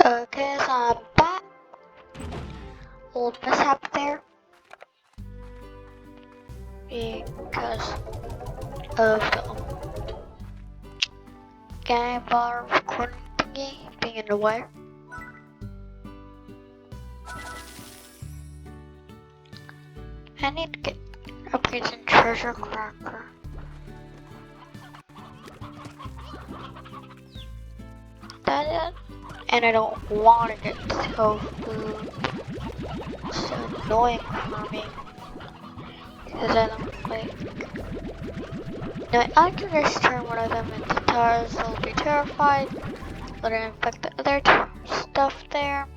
Okay, so I'm back. Old mishap there. Because of the game bar recording thingy being in the way. I need to get upgrades in Treasure Cracker. That is, and I don't want to get tofu. It's so annoying for me. Because I don't like... Now, I can just turn one of them into tars, they'll be terrified. Let it infect the other stuff there.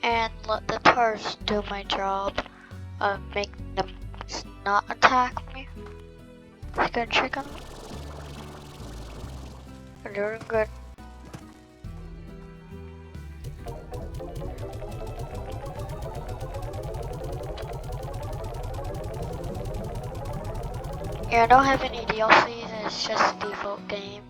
And let the tars do my job of making them not attack me. It's good chicken. We're doing good. Yeah, I don't have any DLCs, it's just default game.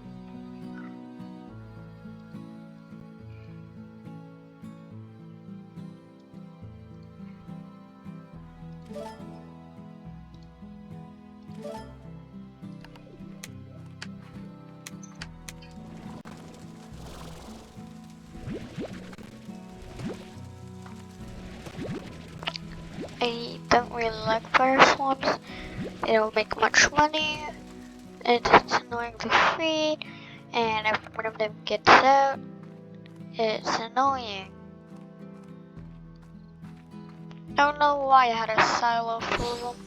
I don't really like fire swamps. They don't make much money. It's annoying to feed, and if one of them gets out, it's annoying. I don't know why I had a silo full of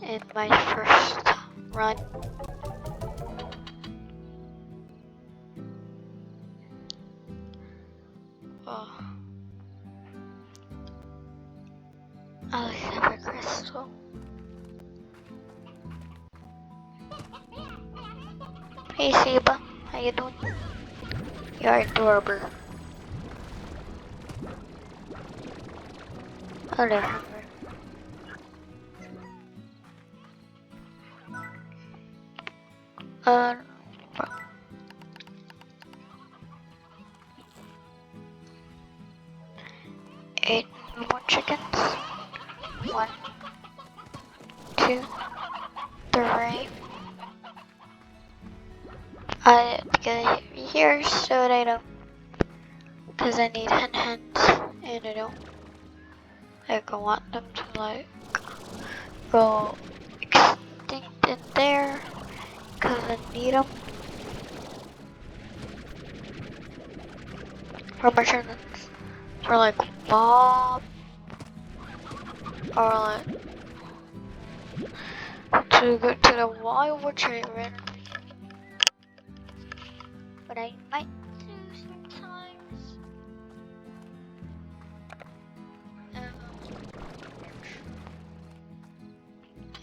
them in my first run. Oh. I have a crystal. Hey Sheba, how you doing? You're adorable. Oh, they're hungry. Uh, 8 more chickens. 1, 2, 3. I get here so they don't, because I need hens, and I don't want them to like go extinct in there, because I need them for my chickens, for like Bob, or like to go to the wild retriever. But I might do sometimes.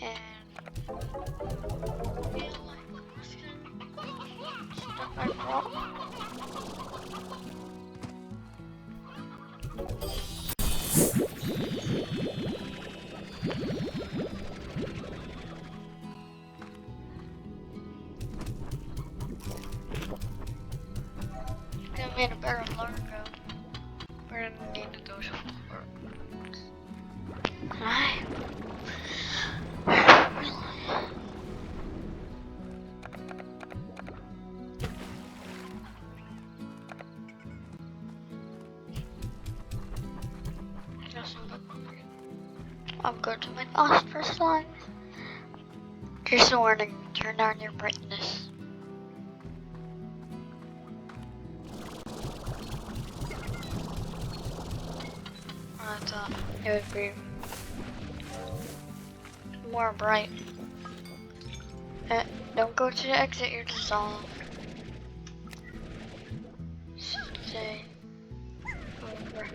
And feel like stuff I brought. I made a better logo. We're gonna need those forks. Hi. I'm going to my phosphorus slime. Just a warning, turn down your brightness. I thought it would be more bright. Don't go to the exit, you're dissolved. Stay over.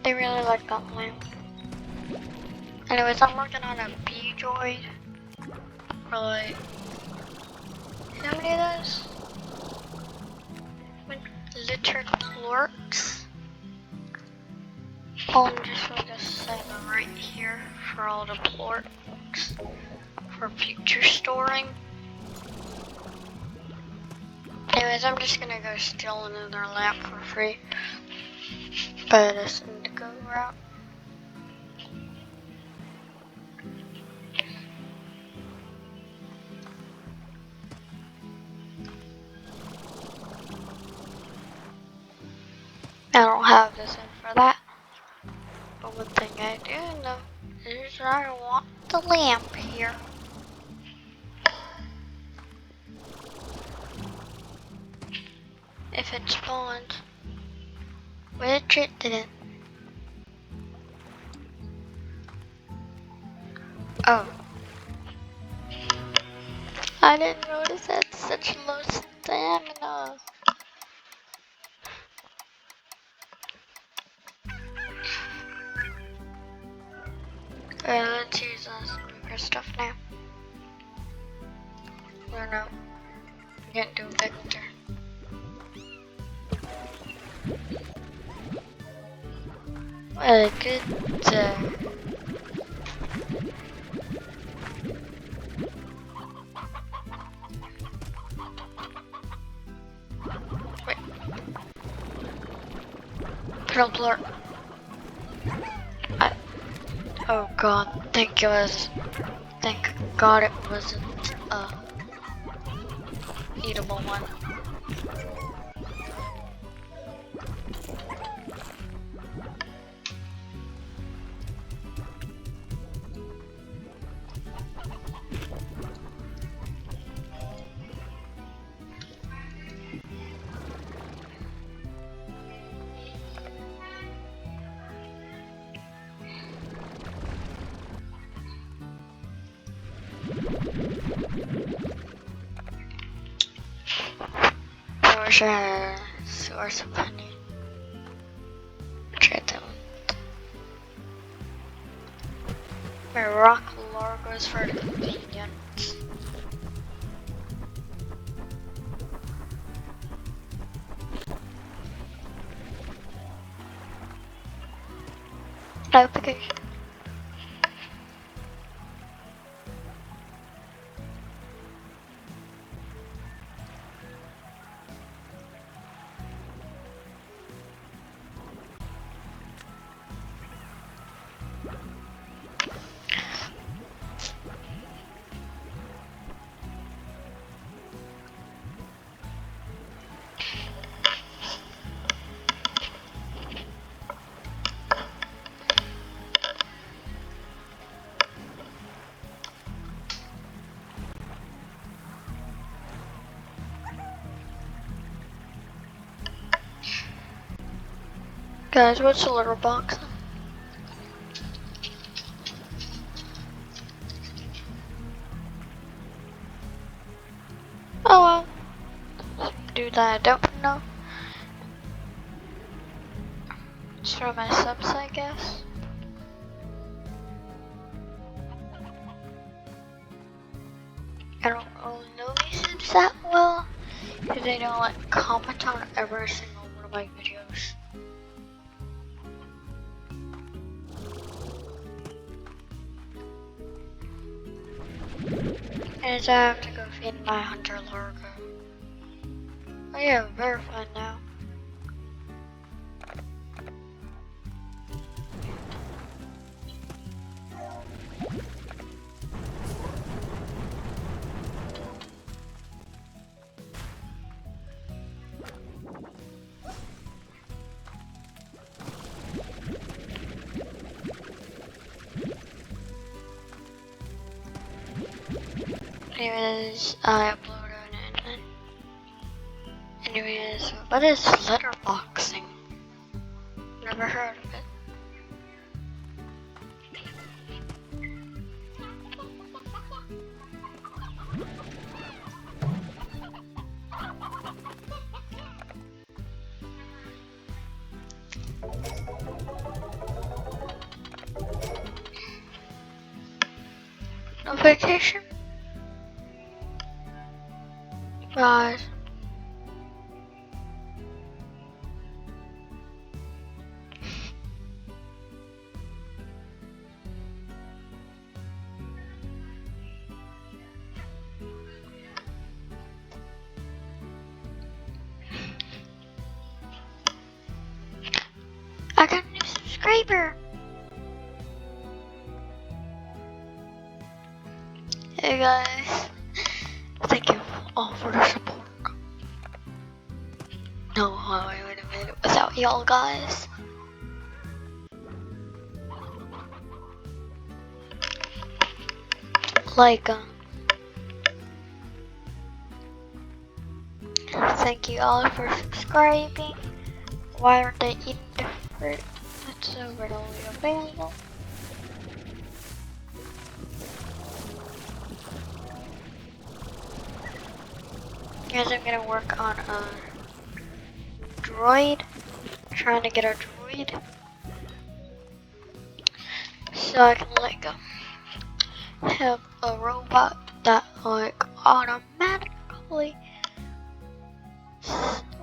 They really like that lamp. Anyways, I'm working on a bee droid. For like, how many of those? Litter clerks. I'm just gonna set them right here for all the plorks for future storing. Anyways, I'm just gonna go steal another lamp for free. By this indigo route. I don't have this in for that. But one thing I do know is I want the lamp here. If it spawns, which it didn't. Oh. I didn't notice it had such low stamina. Alright, let's use some bigger stuff now. Or no, we can't do Victor. What a good wait. Pearl blur. Oh god, thank God it wasn't a eatable one. I wish I had a source of honey. Try that one. My rock lore goes for the convenience. Application. Guys, what's the litter box? Oh well. Do that, I don't know. It's for my subs, I guess. I don't really know these subs that well, because they don't like comment on every single one of my videos. And so I have to go feed my hunter Largo. Oh yeah, verified now. Anyways, I uploaded it. Anyways, what is letterboxing? Never heard of it. No vacation? Right. subscriber. Hey guys, thank you all for the support. No, I would have made it without y'all guys. Like, thank you all for subscribing. Why aren't they eating the fruit? That's so readily available. Guys, I'm gonna work on a droid. Trying to get a droid. So I can like have a robot that like automatically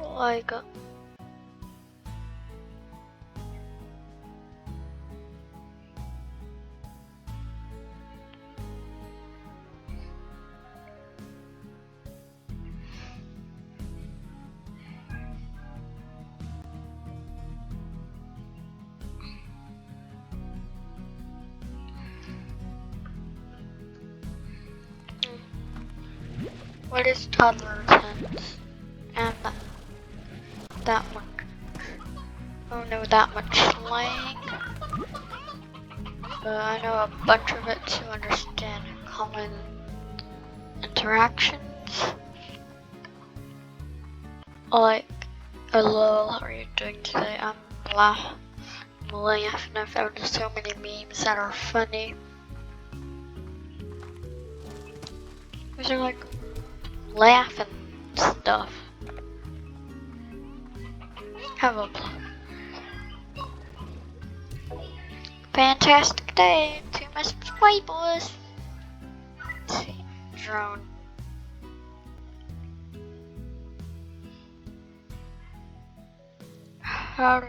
like what is toddler sense? And that much. I don't know that much slang. But I know a bunch of it to understand common interactions. Like, hello, how are you doing today? I'm laughing. I found so many memes that are funny. These are like laughing stuff. Have a fantastic day to my subscribers. Let's see, drone. How do